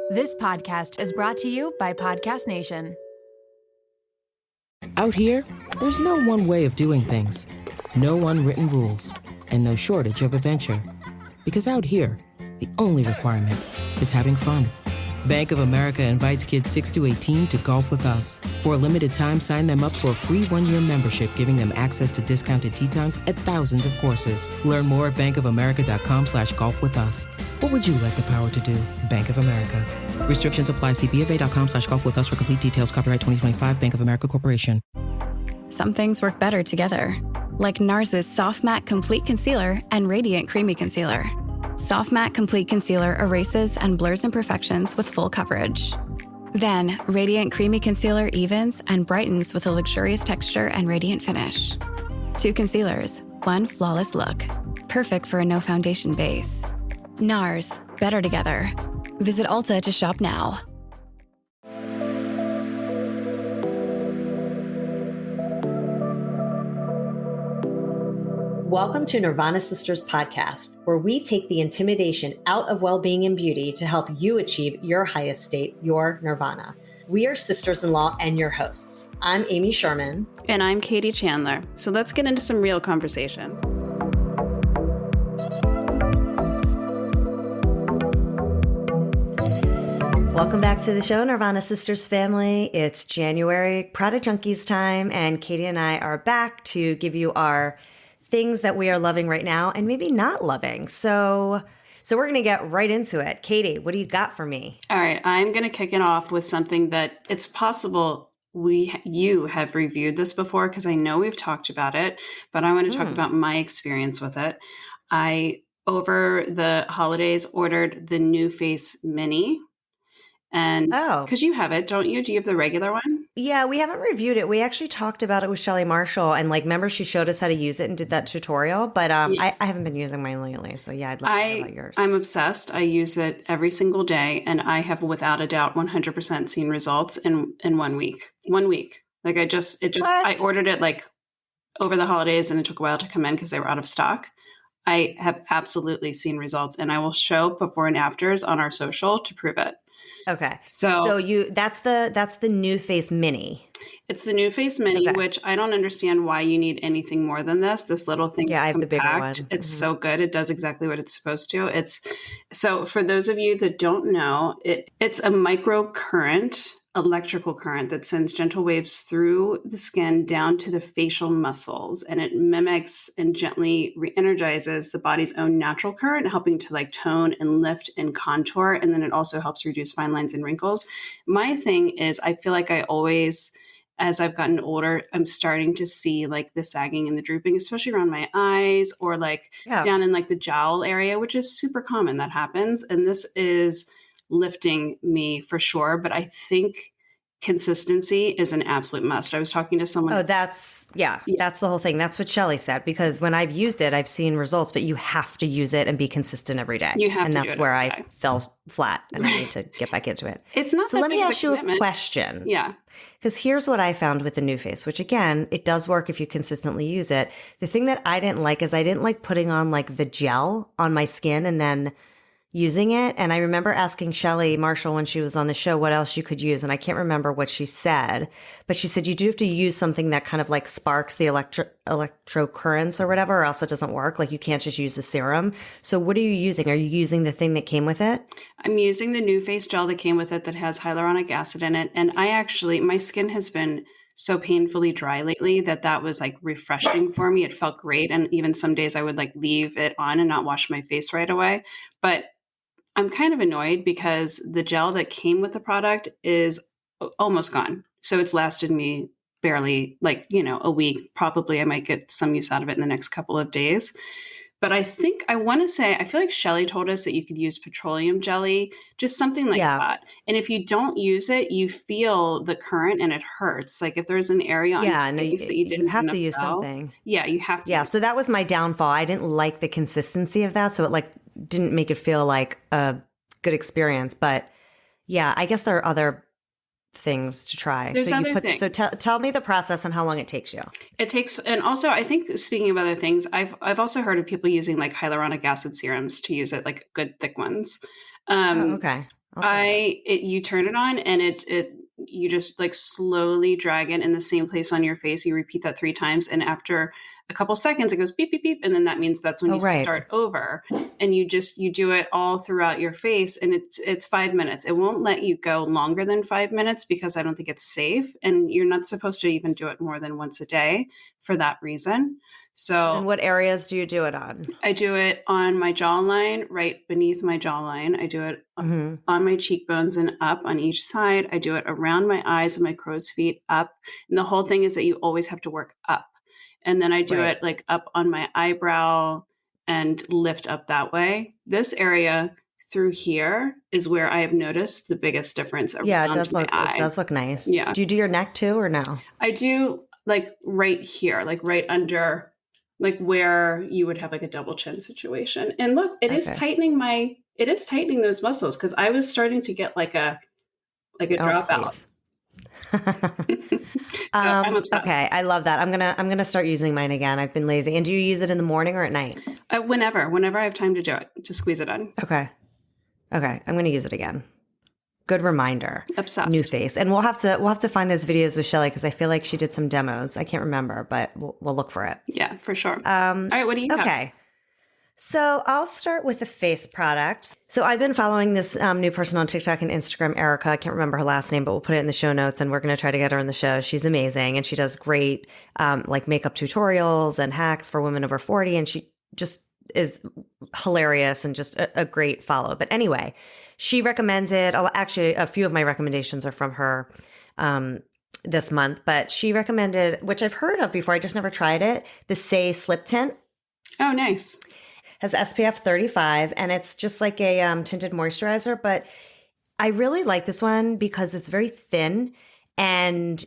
This podcast is brought to you by Podcast Nation. Out here, there's no one way of doing things. No unwritten rules. And no shortage of adventure. Because out here, the only requirement is having fun. Bank of America invites kids 6 to 18 to golf with us. For a limited time, sign them up for a free 1-year membership, giving them access to discounted tee times at thousands of courses. Learn more at bankofamerica.com/golf with us. What would you like the power to do? Bank of America. Restrictions apply. See BofA.com/golf with us for complete details. Copyright 2025 Bank of America Corporation. Some things work better together. Like NARS's Soft Matte Complete Concealer and Radiant Creamy Concealer. Soft Matte Complete Concealer erases and blurs imperfections with full coverage. Then, Radiant Creamy Concealer evens and brightens with a luxurious texture and radiant finish. 2 concealers, 1 flawless look. Perfect for a no foundation base. NARS, better together. Visit Ulta to shop now. Welcome to Nirvana Sisters Podcast, where we take the intimidation out of well-being and beauty to help you achieve your highest state, your nirvana. We are sisters-in-law and your hosts. I'm Amy Sherman. And I'm Katie Chandler. So let's get into some real conversation. Welcome back to the show, Nirvana Sisters family. It's January, Product Junkies time, and Katie and I are back to give you our things that we are loving right now and maybe not loving. So we're going to get right into it. Katie, what do you got for me? All right. I'm going to kick it off with something that it's possible you have reviewed this before, because I know we've talked about it, but I want to talk about my experience with it. I, over the holidays, ordered the NuFace Mini. And because you have it, don't you? Do you have the regular one? Yeah, we haven't reviewed it. We actually talked about it with Shelly Marshall, and remember she showed us how to use it and did that tutorial. But yes. I haven't been using mine lately, so yeah, I'd love to hear about yours. I'm obsessed. I use it every single day, and I have without a doubt 100% seen results in 1 week. 1 week. I ordered it over the holidays, and it took a while to come in because they were out of stock. I have absolutely seen results, and I will show before and afters on our social to prove it. Okay. So that's the NuFace Mini. It's the NuFace Mini, which I don't understand why you need anything more than this. This little thing. Yeah, I have the bigger one. It's so good. It does exactly what it's supposed to. So for those of you that don't know, it's a microcurrent, electrical current that sends gentle waves through the skin down to the facial muscles, and it mimics and gently re-energizes the body's own natural current, helping to tone and lift and contour. And then it also helps reduce fine lines and wrinkles. My thing is, I feel like I always, as I've gotten older, I'm starting to see the sagging and the drooping, especially around my eyes or down in the jowl area, which is super common. That happens. And this is lifting me for sure. But I think consistency is an absolute must. I was talking to someone. Oh, that's the whole thing. That's what Shelly said, because when I've used it, I've seen results, but you have to use it and be consistent every day. And that's where I fell flat and I need to get back into it. It's not so. Let me ask you a question. Yeah. Because here's what I found with the NuFace, which again, it does work if you consistently use it. The thing that I didn't like is I didn't like putting on the gel on my skin and then using it. And I remember asking Shelly Marshall when she was on the show what else you could use. And I can't remember what she said, but she said you do have to use something that kind of sparks the electro currents or whatever, or else it doesn't work. You can't just use the serum. So what are you using? Are you using the thing that came with it? I'm using the NuFace gel that came with it that has hyaluronic acid in it. And my skin has been so painfully dry lately that was refreshing for me. It felt great. And even some days I would leave it on and not wash my face right away. But I'm kind of annoyed because the gel that came with the product is almost gone. So it's lasted me barely a week. Probably I might get some use out of it in the next couple of days. But I feel like Shelly told us that you could use petroleum jelly, just something that. And if you don't use it, you feel the current and it hurts. If there's an area on your face that you didn't have to use something. Yeah, you have to. Yeah, so that was my downfall. I didn't like the consistency of that. So it didn't make it feel like a good experience. But yeah, I guess there are other things to try. So tell me the process and how long it takes you. It takes, and also I think speaking of other things, I've also heard of people using hyaluronic acid serums to use it, good thick ones. Okay. You turn it on and you just like slowly drag it in the same place on your face. You repeat that 3 times. And after a couple seconds, it goes beep, beep, beep. And then that means that's when you start over, and you do it all throughout your face. And it's 5 minutes. It won't let you go longer than 5 minutes because I don't think it's safe. And you're not supposed to even do it more than once a day for that reason. So, and what areas do you do it on? I do it on my jawline, right beneath my jawline. I do it on my cheekbones and up on each side. I do it around my eyes and my crow's feet up. And the whole thing is that you always have to work up. And then I do it like up on my eyebrow and lift up that way. This area through here is where I have noticed the biggest difference. Yeah, it does look nice. Yeah. Do you do your neck too or no? I do like right here, like right under, like where you would have like a double chin situation. And look, it is tightening those muscles, because I was starting to get like a dropout. I'm obsessed. Okay, I love that. I'm gonna start using mine again. I've been lazy. And do you use it in the morning or at night? Whenever I have time to do it, just squeeze it in. Okay, I'm gonna use it again. Good reminder. Obsessed. NuFace. And we'll have to find those videos with Shelly, because I feel like she did some demos. I can't remember, but we'll look for it. Yeah, for sure. All right, what do you have? Okay. So I'll start with the face products. So I've been following this new person on TikTok and Instagram, Erica. I can't remember her last name, but we'll put it in the show notes, and we're going to try to get her on the show. She's amazing, and she does great like makeup tutorials and hacks for women over 40, and she just is hilarious and just a great follow. But anyway, she recommends it. Actually, a few of my recommendations are from her this month, but she recommended, which I've heard of before, I just never tried it, the Say Slip Tint. Oh, nice. Has SPF 35, and it's just like a tinted moisturizer. But I really like this one because it's very thin, and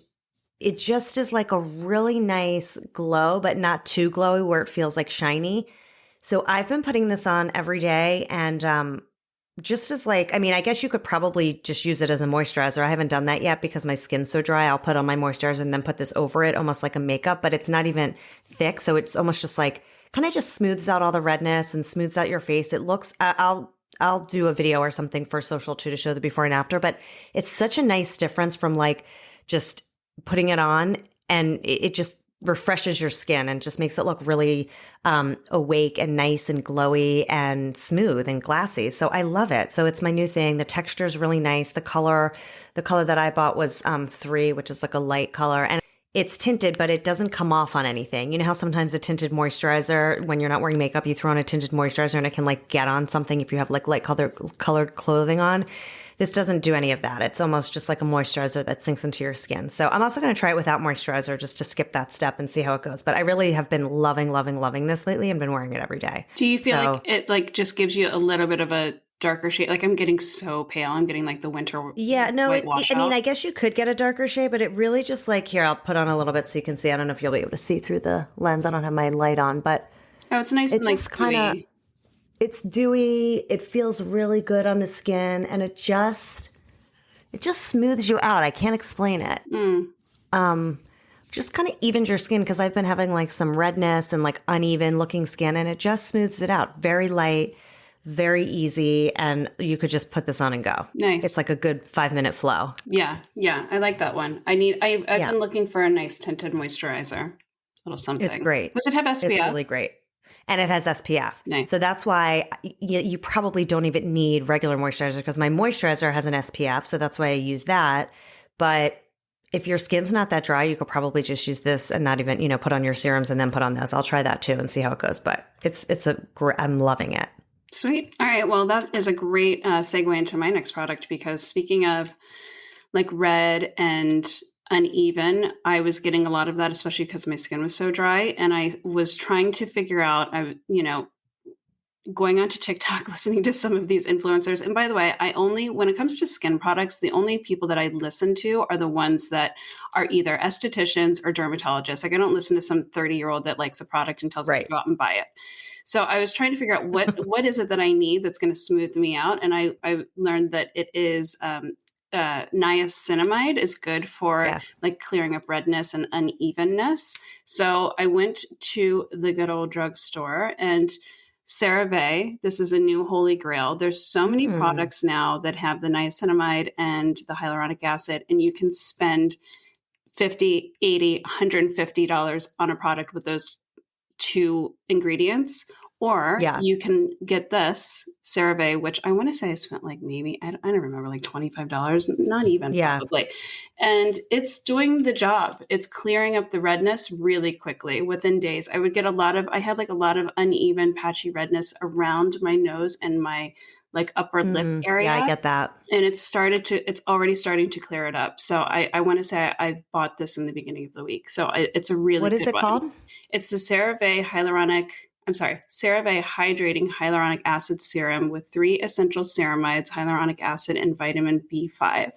it just is like a really nice glow, but not too glowy where it feels like shiny. So I've been putting this on every day, and just as like, I mean, I guess you could probably just use it as a moisturizer. I haven't done that yet because my skin's so dry. I'll put on my moisturizer and then put this over it, almost like a makeup, but it's not even thick. So it's almost just like, kind of just smooths out all the redness and smooths out your face. It looks, I'll do a video or something for social too to show the before and after, but it's such a nice difference from like just putting it on, and it just refreshes your skin and just makes it look really awake and nice and glowy and smooth and glassy. So I love it. So it's my new thing. The texture is really nice. The color that I bought was 3, which is like a light color, and it's tinted, but it doesn't come off on anything. You know how sometimes a tinted moisturizer, when you're not wearing makeup, you throw on a tinted moisturizer and it can like get on something if you have like light colored clothing on. This doesn't do any of that. It's almost just like a moisturizer that sinks into your skin. So I'm also going to try it without moisturizer just to skip that step and see how it goes. But I really have been loving this lately and been wearing it every day. Do you feel like it like just gives you a little bit of a darker shade? Like I'm getting so pale. I'm getting like the winter. Yeah, no, I mean, I guess you could get a darker shade, but it really just like, here, I'll put on a little bit so you can see. I don't know if you'll be able to see through the lens. I don't have my light on, but it's nice and like kind of, it's dewy. It feels really good on the skin, and it just smooths you out. I can't explain it. Just kind of evens your skin, because I've been having like some redness and like uneven looking skin, and it just smooths it out. Very light, very easy, and you could just put this on and go. Nice. It's like a good 5-minute flow. Yeah. I like that one. I've been looking for a nice tinted moisturizer. A little something. It's great. Does it have SPF? It's really great. And it has SPF. Nice. So that's why you probably don't even need regular moisturizer, because my moisturizer has an SPF. So that's why I use that. But if your skin's not that dry, you could probably just use this and not even, put on your serums and then put on this. I'll try that too and see how it goes. But I'm loving it. Sweet. All right. Well, that is a great segue into my next product, because speaking of like red and uneven, I was getting a lot of that, especially because my skin was so dry. And I was trying to figure out, going onto TikTok, listening to some of these influencers. And by the way, when it comes to skin products, the only people that I listen to are the ones that are either estheticians or dermatologists. Like I don't listen to some 30-year-old that likes a product and tells me to go out and buy it. So I was trying to figure out what is it that I need that's going to smooth me out. And I learned that it is niacinamide is good for like clearing up redness and unevenness. So I went to the good old drugstore and CeraVe. This is a new holy grail. There's so many products now that have the niacinamide and the hyaluronic acid, and you can spend $50, $80, $150 on a product with those two ingredients. Or you can get this CeraVe, which I want to say I spent like maybe, I don't remember, like $25, not even probably. And it's doing the job. It's clearing up the redness really quickly within days. I had like a lot of uneven patchy redness around my nose and my like upper lip area. Yeah, I get that. And it's already starting to clear it up. So I want to say I bought this in the beginning of the week. So it's a really good one. What is it called? It's the CeraVe Hydrating Hyaluronic Acid Serum with 3 essential ceramides, hyaluronic acid, and vitamin B5.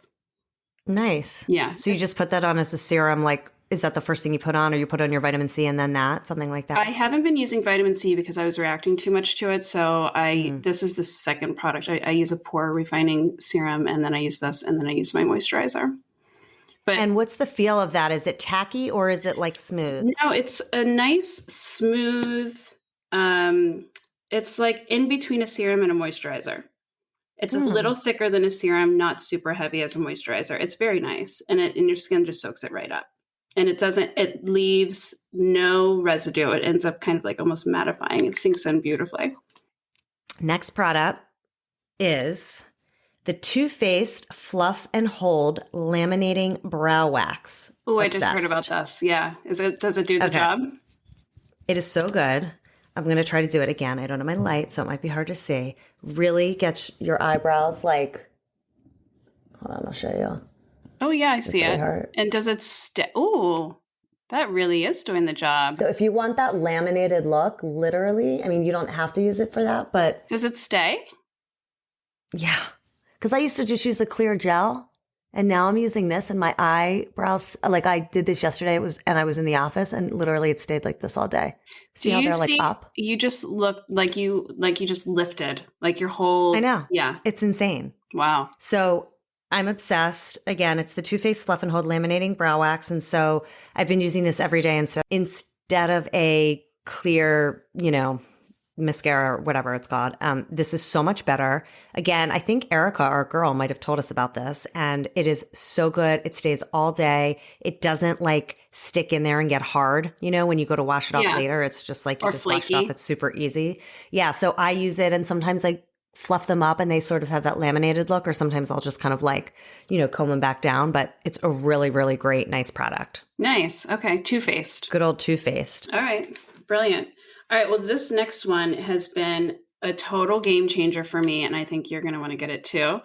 Nice. Yeah. So you just put that on as a serum, like, is that the first thing you put on, or you put on your vitamin C and then something like that? I haven't been using vitamin C because I was reacting too much to it. So this is the second product. I use a pore refining serum, and then I use this, and then I use my moisturizer. And what's the feel of that? Is it tacky or is it like smooth? No, it's a nice, smooth, it's like in between a serum and a moisturizer. It's a little thicker than a serum, not super heavy as a moisturizer. It's very nice. And your skin just soaks it right up. And it leaves no residue. It ends up kind of like almost mattifying. It sinks in beautifully. Next product is the Too Faced Fluff and Hold Laminating Brow Wax. Oh, I just heard about this. Yeah. Does it do the job? It is so good. I'm going to try to do it again. I don't have my light, so it might be hard to see. Really gets your eyebrows like, hold on, I'll show you. Oh, yeah, I see it. Hard. And does it stay? Oh, that really is doing the job. So if you want that laminated look, literally, I mean, you don't have to use it for that, but. Does it stay? Yeah. Because I used to just use a clear gel. And now I'm using this, and my eyebrows, like I did this yesterday, and I was in the office, and literally it stayed like this all day. See how they're like up? You just look like you just lifted, like your whole. I know. Yeah. It's insane. Wow. So I'm obsessed. Again, it's the Too Faced Fluff and Hold Laminating Brow Wax. And so I've been using this every day instead of a clear, mascara or whatever it's called. This is so much better. Again, I think Erica, our girl, might have told us about this, and it is so good. It stays all day. It doesn't like stick in there and get hard. When you go to wash it off later, it's just like you just wash it off. It's super easy. Yeah. So I use it, and sometimes I fluff them up and they sort of have that laminated look, or sometimes I'll just kind of like, comb them back down, but it's a really, really great, nice product. Nice. Okay. Too Faced. Good old Too Faced. All right. Brilliant. All right. Well, this next one has been a total game changer for me, and I think you're going to want to get it too.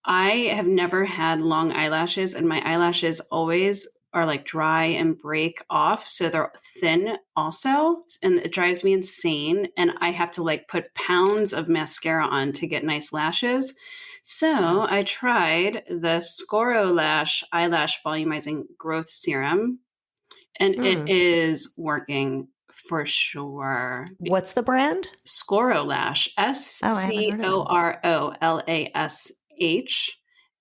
I have never had long eyelashes, and my eyelashes always are like dry and break off. So they're thin also, and it drives me insane. And I have to like put pounds of mascara on to get nice lashes. So I tried the Scoro Lash Eyelash Volumizing Growth Serum, and it is working for sure. What's the brand? Scoro Lash. SCOROLASH.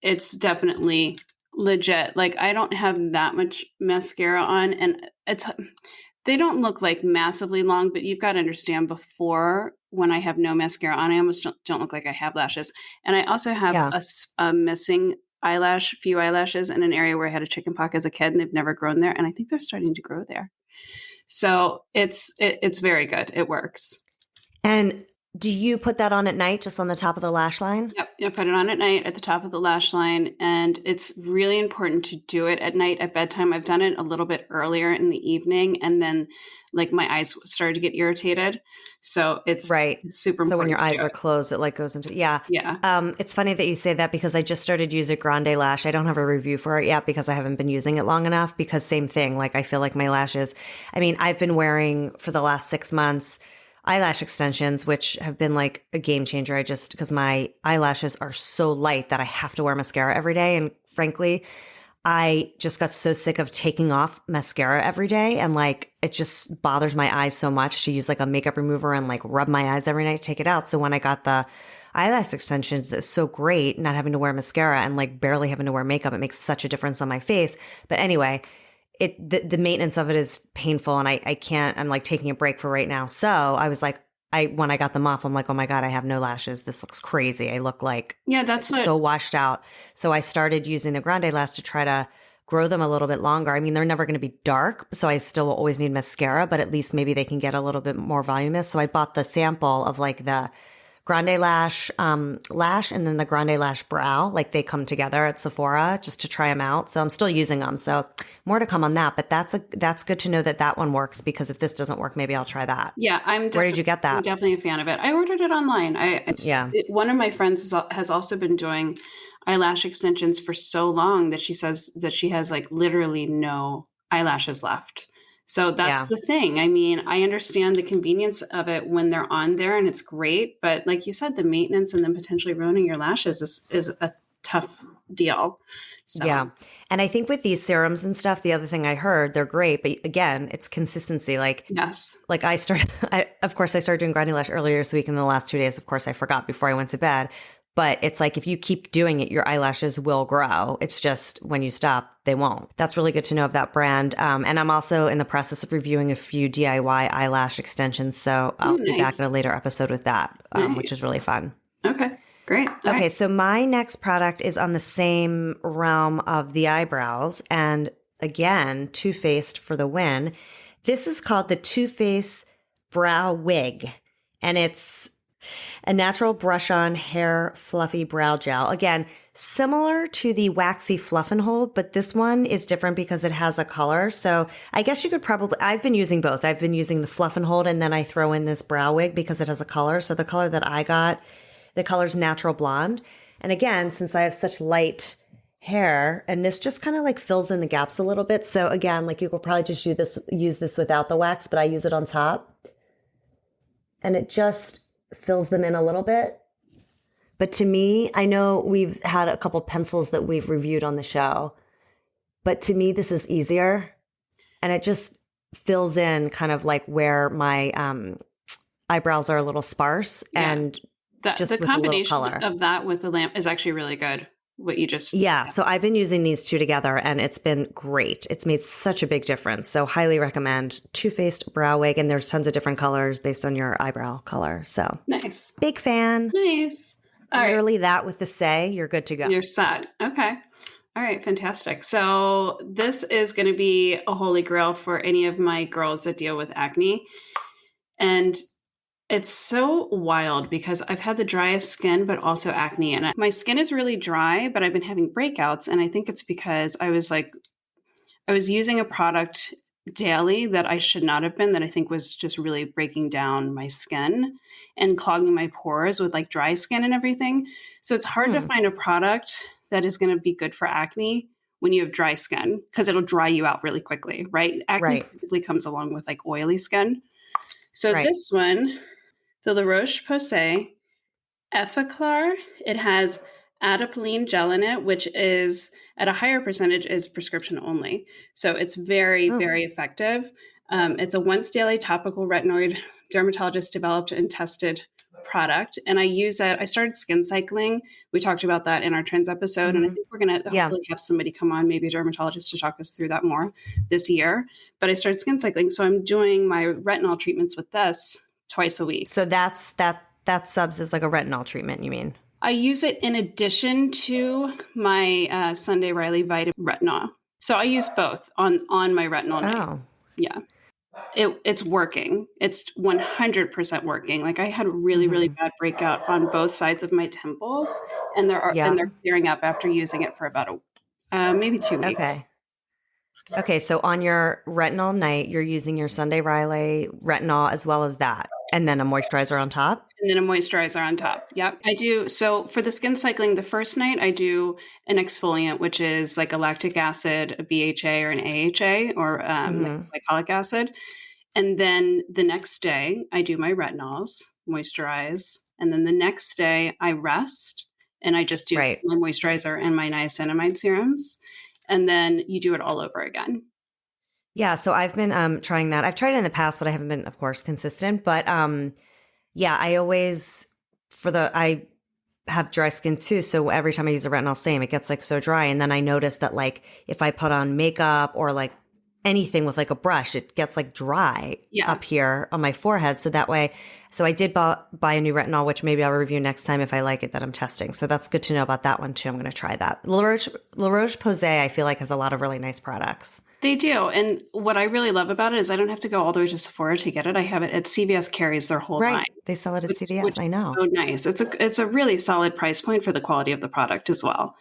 It's definitely legit. Like, I don't have that much mascara on, and they don't look like massively long, but you've got to understand, before, when I have no mascara on, I almost don't look like I have lashes. And I also have a missing few eyelashes in an area where I had a chicken pox as a kid, and they've never grown there. And I think they're starting to grow there. So it's very good. It works. And do you put that on at night, just on the top of the lash line? Yep. I put it on at night at the top of the lash line. And it's really important to do it at night at bedtime. I've done it a little bit earlier in the evening, and then like my eyes started to get irritated. So it's super important. So when your eyes are closed, it like goes into, Yeah. It's funny that you say that, because I just started using Grande Lash. I don't have a review for it yet because I haven't been using it long enough, because same thing. Like, I feel like my lashes, I mean, I've been wearing for the last 6 months eyelash extensions, which have been like a game changer. Because my eyelashes are so light that I have to wear mascara every day. And frankly, I just got so sick of taking off mascara every day, and like, it just bothers my eyes so much to use like a makeup remover and like rub my eyes every night to take it out. So when I got the eyelash extensions, it's so great not having to wear mascara and like barely having to wear makeup. It makes such a difference on my face. But anyway, the maintenance of it is painful, and I can't, I'm like taking a break for right now. So I was like, when I got them off, I'm like, oh my God, I have no lashes. This looks crazy. I look like that's so washed out. So I started using the Grande Lash to try to grow them a little bit longer. I mean, they're never going to be dark, so I still will always need mascara, but at least maybe they can get a little bit more voluminous. So I bought the sample of like the Grande Lash lash and then the Grande Lash brow. Like they come together at Sephora just to try them out. So I'm still using them. So more to come on that. But that's good to know that one works, because if this doesn't work, maybe I'll try that. Yeah, where did you get that? I'm definitely a fan of it. I ordered it online. One of my friends has also been doing eyelash extensions for so long that she says that she has like literally no eyelashes left. So that's the thing. I mean, I understand the convenience of it when they're on there and it's great. But like you said, the maintenance and then potentially ruining your lashes is a tough deal. So. Yeah. And I think with these serums and stuff, the other thing I heard, they're great. But again, it's consistency. Like, yes. Like I started doing Grande Lash earlier this week. And the last 2 days, of course, I forgot before I went to bed. But it's like if you keep doing it, your eyelashes will grow. It's just when you stop, they won't. That's really good to know of that brand. And I'm also in the process of reviewing a few DIY eyelash extensions. So I'll be back in a later episode with that, which is really fun. Okay, great. Okay, so my next product is on the same realm of the eyebrows. And again, Too Faced for the win. This is called the Too Faced Brow Wig. And it's a natural brush-on hair fluffy brow gel. Again, similar to the waxy fluff and hold, but this one is different because it has a color. So I guess you could I've been using both. I've been using the fluff and hold, and then I throw in this brow wig because it has a color. So the color that I got, the color's natural blonde. And again, since I have such light hair, and this just kind of like fills in the gaps a little bit. So again, like you could probably just use this without the wax, but I use it on top. And it just fills them in a little bit. But to me, I know we've had a couple pencils that we've reviewed on the show, but to me, this is easier. And it just fills in kind of like where my eyebrows are a little sparse, and just the with combination a little color of that with the lamp is actually really good. What you just so I've been using these two together, and it's been great. It's made such a big difference. So highly recommend Too Faced Brow Wig, and there's tons of different colors based on your eyebrow color. So nice, big fan. Nice. Literally that with the say, you're good to go. You're set. Okay. All right, fantastic. So this is going to be a holy grail for any of my girls that deal with acne, and it's so wild because I've had the driest skin, but also acne. And my skin is really dry, but I've been having breakouts. And I think it's because I was using a product daily that I should not have been, that I think was just really breaking down my skin and clogging my pores with like dry skin and everything. So it's hard to find a product that is going to be good for acne when you have dry skin, because it'll dry you out really quickly, right? Acne typically comes along with like oily skin. So this one, the La Roche-Posay Effaclar, it has adapalene gel in it, which is at a higher percentage is prescription only. So it's very, very effective. It's a once daily topical retinoid dermatologist developed and tested product. And I use it. I started skin cycling. We talked about that in our trends episode. And I think we're going to hopefully have somebody come on, maybe a dermatologist, to talk us through that more this year. But I started skin cycling. So I'm doing my retinol treatments with this twice a week. So that subs as like a retinol treatment, you mean? I use it in addition to my Sunday Riley Vita Retinol. So I use both on my retinol night. Yeah. It's working. It's 100% working. Like I had a really, really bad breakout on both sides of my temples, and they're clearing up after using it for about maybe 2 weeks. Okay. So on your retinol night, you're using your Sunday Riley retinol as well as that, and then a moisturizer on top? And then a moisturizer on top. Yep. I do. So for the skin cycling, the first night I do an exfoliant, which is like a lactic acid, a BHA or an AHA, or glycolic acid. And then the next day I do my retinols, moisturize. And then the next day I rest and I just do my moisturizer and my niacinamide serums. And then you do it all over again. Yeah. So I've been trying that. I've tried it in the past, but I haven't been, of course, consistent. But I always, I have dry skin too. So every time I use a retinol, it gets like so dry. And then I notice that like if I put on makeup or like anything with like a brush, it gets like dry up here on my forehead. So that way, so I did buy a new retinol, which maybe I'll review next time if I like it that I'm testing. So that's good to know about that one too. I'm going to try that. La Roche-Posay, I feel like, has a lot of really nice products. They do. And what I really love about it is I don't have to go all the way to Sephora to get it. I have it at CVS carries their whole line. They sell it at CVS. I know. So nice. It's a really solid price point for the quality of the product as well.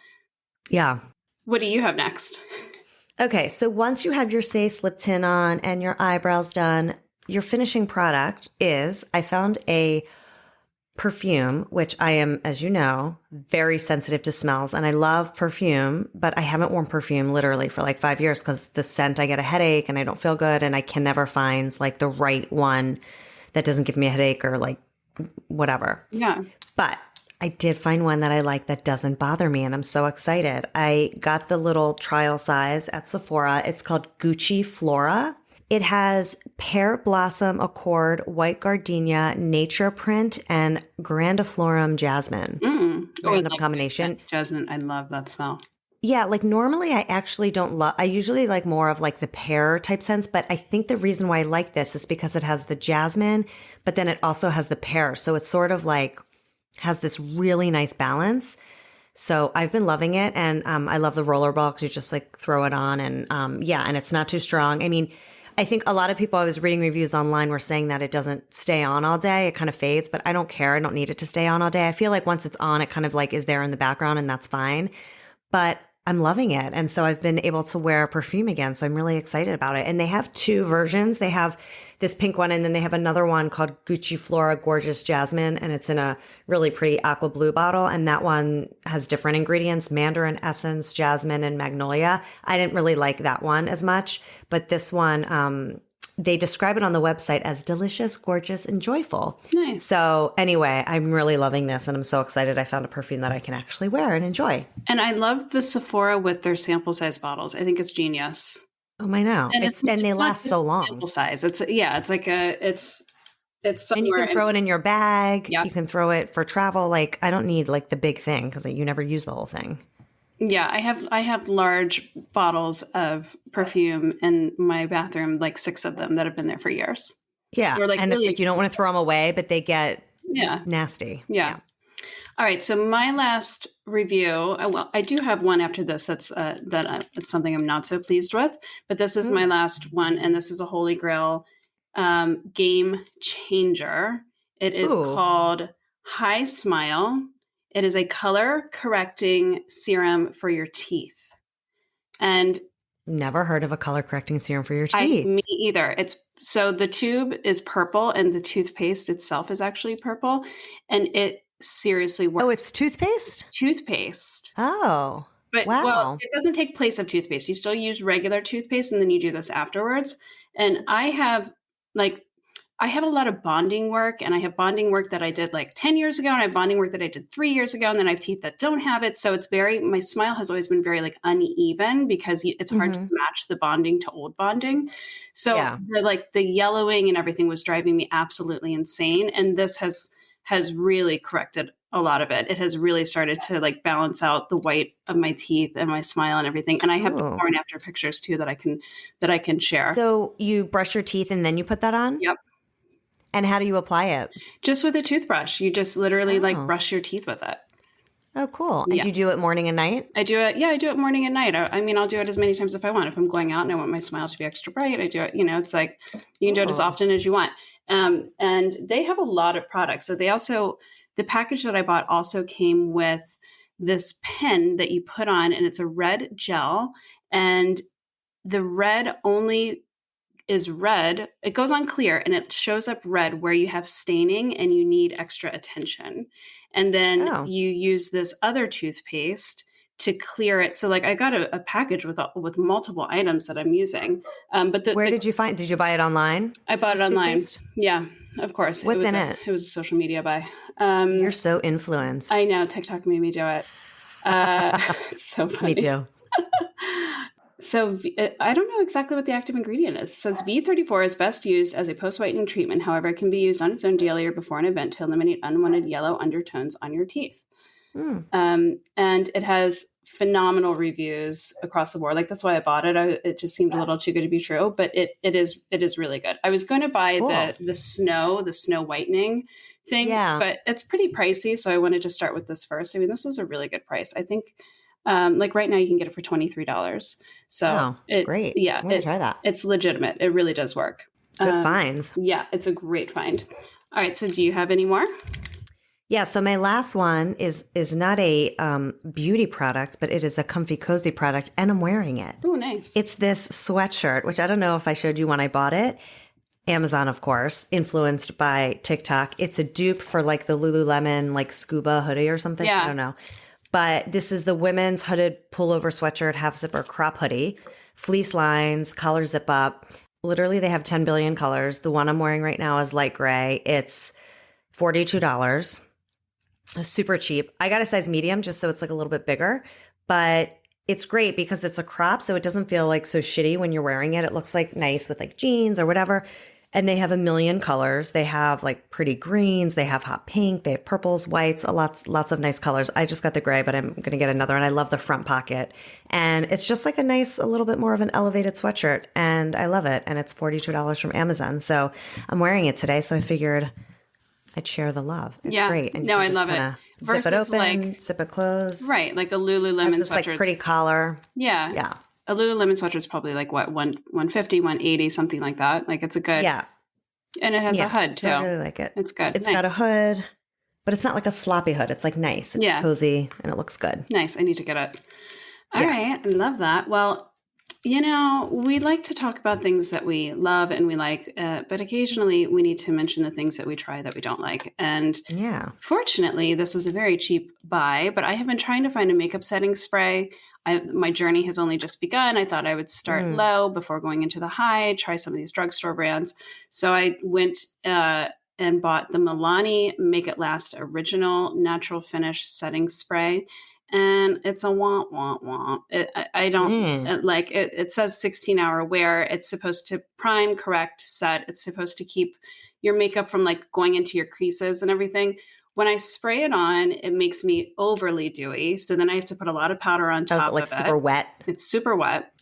Yeah. What do you have next? Okay. So once you have your Sace lip tint on and your eyebrows done, your finishing product is, I found a perfume, which I am, as you know, very sensitive to smells. And I love perfume, but I haven't worn perfume literally for like 5 years because the scent, I get a headache and I don't feel good. And I can never find like the right one that doesn't give me a headache or like whatever. Yeah. But I did find one that I like that doesn't bother me. And I'm so excited. I got the little trial size at Sephora. It's called Gucci Flora. It has pear blossom accord, white gardenia, nature print, and grandiflorum jasmine. Random combination. Jasmine, I love that smell. Yeah, like normally I actually don't love, I usually like more of like the pear type scents, but I think the reason why I like this is because it has the jasmine, but then it also has the pear. So it's sort of like, has this really nice balance. So I've been loving it. And I love the roller ball because you just like throw it on and and it's not too strong. I mean, I think a lot of people I was reading reviews online were saying that it doesn't stay on all day. It kind of fades, but I don't care. I don't need it to stay on all day. I feel like once it's on, it kind of like is there in the background and that's fine. But I'm loving it. And so I've been able to wear perfume again. So I'm really excited about it. And they have two versions. They have this pink one and then they have another one called Gucci Flora Gorgeous Jasmine. And it's in a really pretty aqua blue bottle. And that one has different ingredients, mandarin essence, jasmine, and magnolia. I didn't really like that one as much, but this one, they describe it on the website as delicious, gorgeous, and joyful. Nice. So anyway, I'm really loving this and I'm so excited I found a perfume that I can actually wear and enjoy. And I love the Sephora with their sample size bottles. I think it's genius. Oh, I know. And they last so long. Sample size. It's like it's somewhere. And you can throw it in your bag. Yep. You can throw it for travel. Like I don't need like the big thing because you never use the whole thing. Yeah, I have large bottles of perfume in my bathroom, like 6 of them that have been there for years. Yeah, like and really it's like you don't want to throw them away, but they get nasty. Yeah. All right, so my last review. Well, I do have one after this. That's it's something I'm not so pleased with, but this is my last one, and this is a holy grail game changer. It is called High Smile. It is a color correcting serum for your teeth. And never heard of a color correcting serum for your teeth. Me either. So the tube is purple and the toothpaste itself is actually purple. And it seriously works. Oh, it's toothpaste? Toothpaste. Oh, but wow. Well, it doesn't take place of toothpaste. You still use regular toothpaste and then you do this afterwards. And I have a lot of bonding work, and I have bonding work that I did like 10 years ago, and I have bonding work that I did 3 years ago, and then I have teeth that don't have it. So it's my smile has always been very like uneven because it's hard to match the bonding to old bonding. So the yellowing and everything was driving me absolutely insane. And this has really corrected a lot of it. It has really started to like balance out the white of my teeth and my smile and everything. And I have before and after pictures too that I can share. So you brush your teeth and then you put that on? Yep. And how do you apply it? Just with a toothbrush. You just literally like brush your teeth with it. Oh, cool. And do you do it morning and night? I do it. Yeah, I do it morning and night. I mean, I'll do it as many times if I want. If I'm going out and I want my smile to be extra bright, I do it. It's like you can do it as often as you want. And they have a lot of products. So the package that I bought also came with this pen that you put on, and it's a red gel. And the red only is red. It goes on clear and it shows up red where you have staining and you need extra attention. And then you use this other toothpaste to clear it. So like I got a package with multiple items that I'm using. But where did you did you buy it online? I bought it online. Yeah, of course. What's in it? It was a social media buy. You're so influenced. I know. TikTok made me do it. It's so funny. Me too. So I don't know exactly what the active ingredient is. It says V34 is best used as a post-whitening treatment. However, it can be used on its own daily or before an event to eliminate unwanted yellow undertones on your teeth. And it has phenomenal reviews across the board. Like that's why I bought it. It just seemed a little too good to be true, but it is really good. I was going to buy the snow whitening thing, but it's pretty pricey. So I wanted to start with this first. I mean, this was a really good price. I think like right now you can get it for $23. So great. Yeah. I'm going to try that. It's legitimate. It really does work. Good finds. Yeah. It's a great find. All right. So do you have any more? Yeah, so my last one is not a beauty product, but it is a comfy, cozy product, and I'm wearing it. Oh, nice. It's this sweatshirt, which I don't know if I showed you when I bought it. Amazon, of course, influenced by TikTok. It's a dupe for like the Lululemon like scuba hoodie or something. Yeah. I don't know. But this is the women's hooded pullover sweatshirt, half zipper crop hoodie, fleece lines, collar zip up. Literally, they have 10 billion colors. The one I'm wearing right now is light gray. It's $42. Super cheap. I got a size medium just so it's like a little bit bigger, but it's great because it's a crop, so it doesn't feel like so shitty when you're wearing it. It looks like nice with like jeans or whatever. And they have a million colors. They have like pretty greens. They have hot pink. They have purples, whites, lots of nice colors. I just got the gray, but I'm going to get another. And I love the front pocket. And it's just like a little bit more of an elevated sweatshirt. And I love it. And it's $42 from Amazon. So I'm wearing it today. So I figured I'd share the love. It's great. And I love it. Zip it open, zip it closed. Right. Like a Lululemon sweatshirt. Like pretty collar. Yeah. Yeah. A Lululemon sweatshirt is probably like what, 150, 180, something like that. Like it's a good. Yeah. And it has a hood too. I really like it. It's good. It's got a hood, but it's not like a sloppy hood. It's like nice. It's cozy and it looks good. Nice. I need to get it. All right. I love that. Well, we like to talk about things that we love and we like, but occasionally we need to mention the things that we try that we don't like. And fortunately, this was a very cheap buy, but I have been trying to find a makeup setting spray. My journey has only just begun. I thought I would start low before going into the high, try some of these drugstore brands. So I went and bought the Milani Make It Last Original Natural Finish Setting Spray. And it's a womp, womp, womp. I don't like it. It says 16-hour wear. It's supposed to prime, correct, set. It's supposed to keep your makeup from like going into your creases and everything. When I spray it on, it makes me overly dewy. So then I have to put a lot of powder on top of it. Like super wet? It's super wet.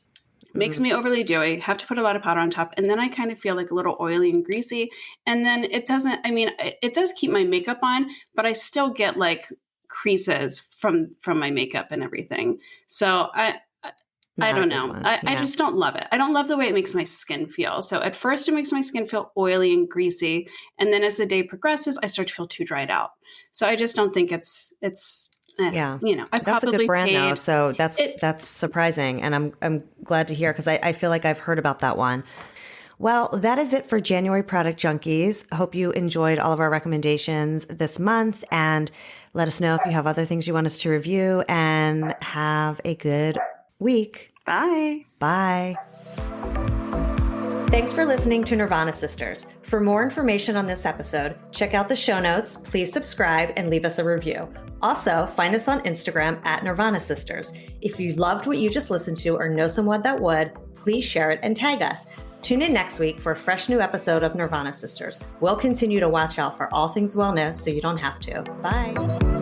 Makes me overly dewy. Have to put a lot of powder on top. And then I kind of feel like a little oily and greasy. And then it does keep my makeup on, but I still get like creases from my makeup and everything. So I don't know. I just don't love it. I don't love the way it makes my skin feel. So at first it makes my skin feel oily and greasy. And then as the day progresses, I start to feel too dried out. So I just don't think it's that's a good brand though. So that's surprising. And I'm glad to hear because I feel like I've heard about that one. Well, that is it for January Product Junkies. I hope you enjoyed all of our recommendations this month and let us know if you have other things you want us to review and have a good week. Bye. Bye. Thanks for listening to Nirvana Sisters. For more information on this episode, check out the show notes, please subscribe, and leave us a review. Also, find us on Instagram at Nirvana Sisters. If you loved what you just listened to or know someone that would, please share it and tag us. Tune in next week for a fresh new episode of Nirvana Sisters. We'll continue to watch out for all things wellness so you don't have to. Bye.